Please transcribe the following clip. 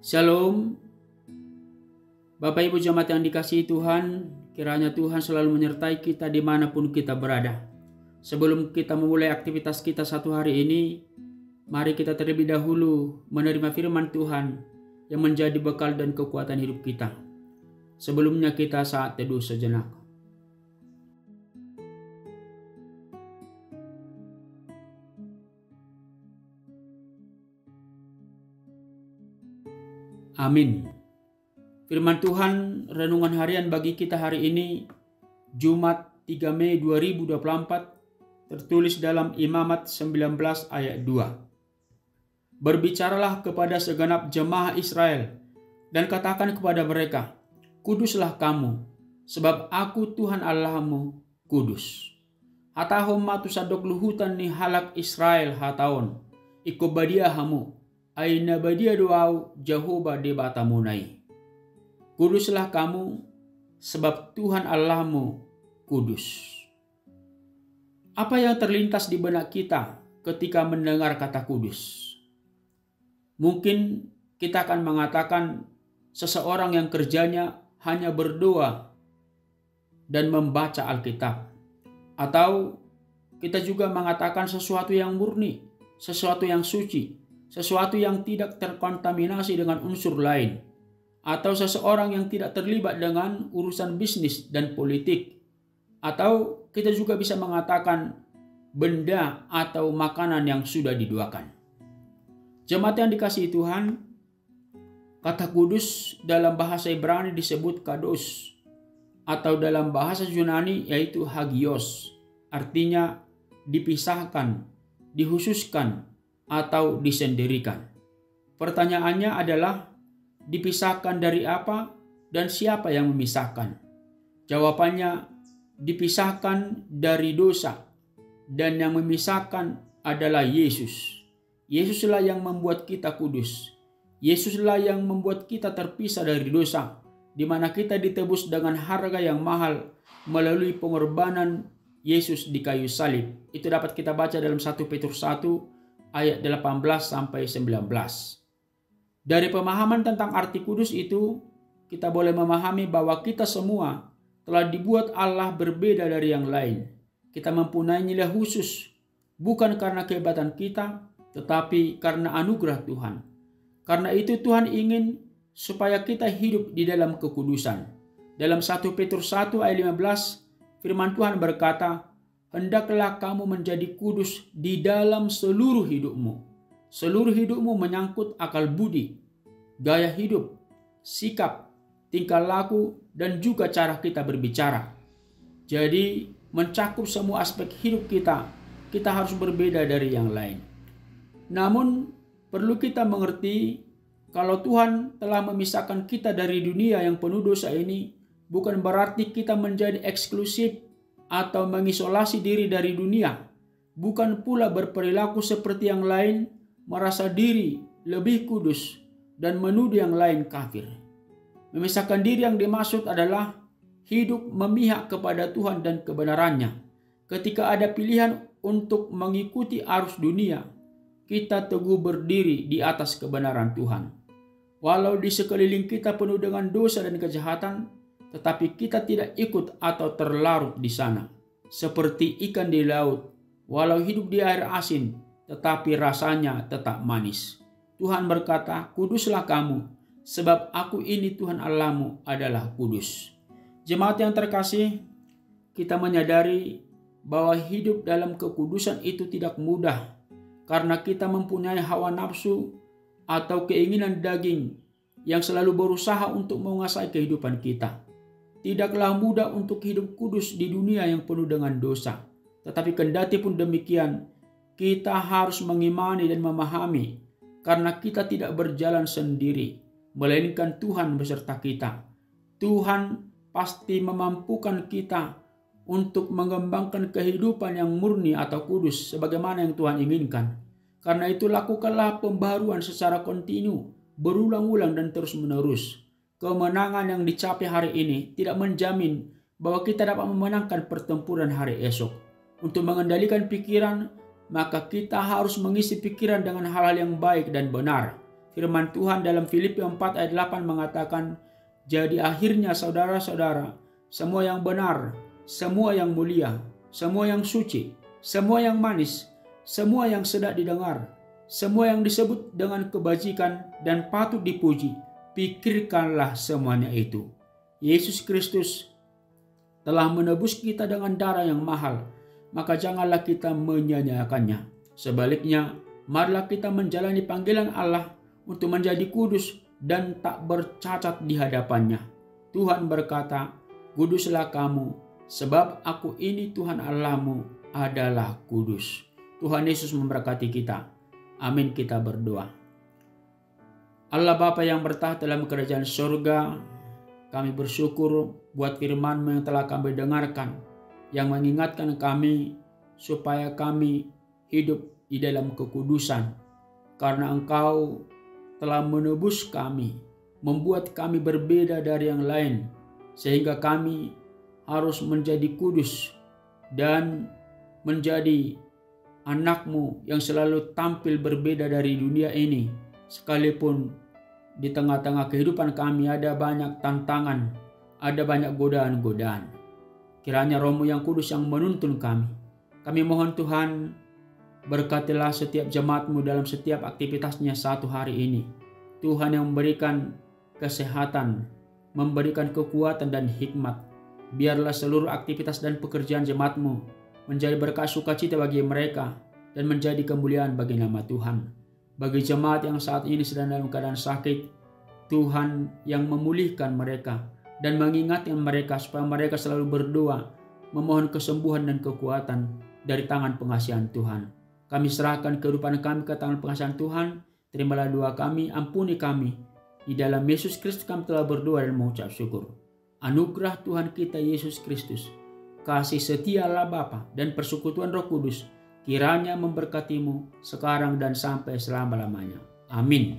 Shalom, Bapak Ibu jemaat yang dikasihi Tuhan, kiranya Tuhan selalu menyertai kita dimanapun kita berada. Sebelum kita memulai aktivitas kita satu hari ini, mari kita terlebih dahulu menerima firman Tuhan yang menjadi bekal dan kekuatan hidup kita. Sebelumnya kita saat teduh sejenak. Amin. Firman Tuhan renungan harian bagi kita hari ini Jumat 3 Mei 2024 tertulis dalam Imamat 19 ayat 2. Berbicaralah kepada segenap jemaah Israel dan katakan kepada mereka, kuduslah kamu, sebab aku Tuhan Allahmu kudus. Hatahom matu sadok luhutan ni halak Israel hataon, ikobadia hamu, aina badia doau Jehovah debata munai. Kuduslah kamu, sebab Tuhan Allahmu kudus. Apa yang terlintas di benak kita ketika mendengar kata kudus? Mungkin kita akan mengatakan seseorang yang kerjanya hanya berdoa dan membaca Alkitab. Atau kita juga mengatakan sesuatu yang murni, sesuatu yang suci, sesuatu yang tidak terkontaminasi dengan unsur lain, atau seseorang yang tidak terlibat dengan urusan bisnis dan politik, atau kita juga bisa mengatakan benda atau makanan yang sudah didoakan. Jemaat yang dikasihi Tuhan, kata kudus dalam bahasa Ibrani disebut kados, atau dalam bahasa Yunani yaitu hagios, artinya dipisahkan, dikhususkan, atau disendirikan. Pertanyaannya adalah, dipisahkan dari apa dan siapa yang memisahkan? Jawabannya, dipisahkan dari dosa, dan yang memisahkan adalah Yesus. Yesuslah yang membuat kita kudus. Yesuslah yang membuat kita terpisah dari dosa, di mana kita ditebus dengan harga yang mahal melalui pengorbanan Yesus di kayu salib. Itu dapat kita baca dalam 1 Petrus 1 ayat 18 sampai 19. Dari pemahaman tentang arti kudus itu, kita boleh memahami bahwa kita semua telah dibuat Allah berbeda dari yang lain. Kita mempunyai nilai khusus, bukan karena kehebatan kita, tetapi karena anugerah Tuhan. Karena itu Tuhan ingin supaya kita hidup di dalam kekudusan. Dalam 1 Petrus 1 ayat 15, firman Tuhan berkata, hendaklah kamu menjadi kudus di dalam seluruh hidupmu. Seluruh hidupmu menyangkut akal budi, gaya hidup, sikap, tingkah laku, dan juga cara kita berbicara. Jadi mencakup semua aspek hidup kita harus berbeda dari yang lain. Namun perlu kita mengerti kalau Tuhan telah memisahkan kita dari dunia yang penuh dosa ini, bukan berarti kita menjadi eksklusif atau mengisolasi diri dari dunia, bukan pula berperilaku seperti yang lain, merasa diri lebih kudus dan menuduh yang lain kafir. Memisahkan diri yang dimaksud adalah hidup memihak kepada Tuhan dan kebenarannya. Ketika ada pilihan untuk mengikuti arus dunia, kita teguh berdiri di atas kebenaran Tuhan. Walau di sekeliling kita penuh dengan dosa dan kejahatan, tetapi kita tidak ikut atau terlarut di sana. Seperti ikan di laut, walau hidup di air asin, tetapi rasanya tetap manis. Tuhan berkata, kuduslah kamu, sebab aku ini Tuhan Allahmu adalah kudus. Jemaat yang terkasih, kita menyadari bahwa hidup dalam kekudusan itu tidak mudah, karena kita mempunyai hawa nafsu atau keinginan daging yang selalu berusaha untuk menguasai kehidupan kita. Tidaklah mudah untuk hidup kudus di dunia yang penuh dengan dosa. Tetapi kendati pun demikian, kita harus mengimani dan memahami karena kita tidak berjalan sendiri, melainkan Tuhan beserta kita. Tuhan pasti memampukan kita untuk mengembangkan kehidupan yang murni atau kudus sebagaimana yang Tuhan inginkan. Karena itu lakukanlah pembaruan secara kontinu, berulang-ulang dan terus-menerus. Kemenangan yang dicapai hari ini tidak menjamin bahwa kita dapat memenangkan pertempuran hari esok. Untuk mengendalikan pikiran, maka kita harus mengisi pikiran dengan hal-hal yang baik dan benar. Firman Tuhan dalam Filipi 4 ayat 8 mengatakan, jadi akhirnya saudara-saudara, semua yang benar, semua yang mulia, semua yang suci, semua yang manis, semua yang sedap didengar, semua yang disebut dengan kebajikan dan patut dipuji, pikirkanlah semuanya itu. Yesus Kristus telah menebus kita dengan darah yang mahal, maka janganlah kita menyia-nyiakannya. Sebaliknya, marilah kita menjalani panggilan Allah untuk menjadi kudus dan tak bercacat di hadapannya. Tuhan berkata, kuduslah kamu, sebab aku ini Tuhan Allahmu adalah kudus. Tuhan Yesus memberkati kita. Amin, kita berdoa. Allah Bapa yang bertahta dalam kerajaan surga, kami bersyukur buat firman-Mu yang telah kami dengarkan, yang mengingatkan kami supaya kami hidup di dalam kekudusan, karena Engkau telah menebus kami, membuat kami berbeda dari yang lain, sehingga kami harus menjadi kudus dan menjadi anak-Mu yang selalu tampil berbeda dari dunia ini. Sekalipun di tengah-tengah kehidupan kami ada banyak tantangan, ada banyak godaan-godaan. Kiranya Roh-Mu yang kudus yang menuntun kami. Kami mohon Tuhan, berkatilah setiap jemaat-Mu dalam setiap aktivitasnya satu hari ini. Tuhan yang memberikan kesehatan, memberikan kekuatan dan hikmat. Biarlah seluruh aktivitas dan pekerjaan jemaat-Mu menjadi berkat sukacita bagi mereka dan menjadi kemuliaan bagi nama Tuhan. Bagi jemaat yang saat ini sedang dalam keadaan sakit, Tuhan yang memulihkan mereka dan mengingatkan mereka supaya mereka selalu berdoa, memohon kesembuhan dan kekuatan dari tangan pengasihan Tuhan. Kami serahkan kehidupan kami ke tangan pengasihan Tuhan. Terimalah doa kami, ampuni kami. Di dalam Yesus Kristus kami telah berdoa dan mengucap syukur. Anugerah Tuhan kita Yesus Kristus, kasih setia Allah Bapa dan persekutuan Roh Kudus kiranya memberkatimu sekarang dan sampai selama-lamanya. Amin.